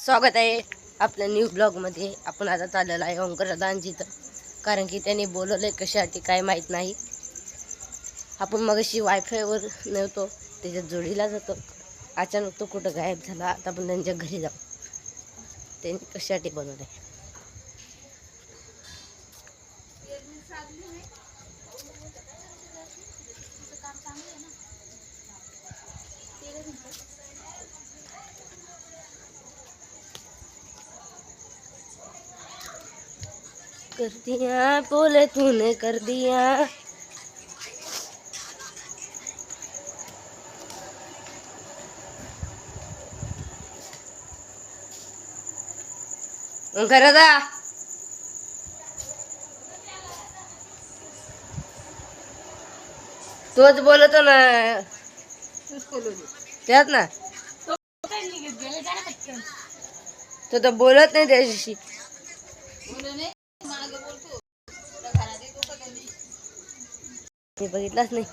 स्वागत आहे आपल्या न्यू ब्लॉगमध्ये। आपण आता चाललेलो आहे ओंकारदादांची इथं, कारण की त्यांनी बोलवलंय कशासाठी काय माहीत नाही। आपण मगाशी वायफायवर नव्हतो, त्याच्यात जोडीला जातो, अचानक तो कुठं गायब झाला। आता आपण त्यांच्या घरी जाऊ, त्यांनी कशासाठी बनवलंय। कर दिया बोले तूने कर दिया। ओंकारदा तोच बोलतो ना, त्यात ना तो तर बोलत नाही त्याच्याशी। मी बघितलाच नाही।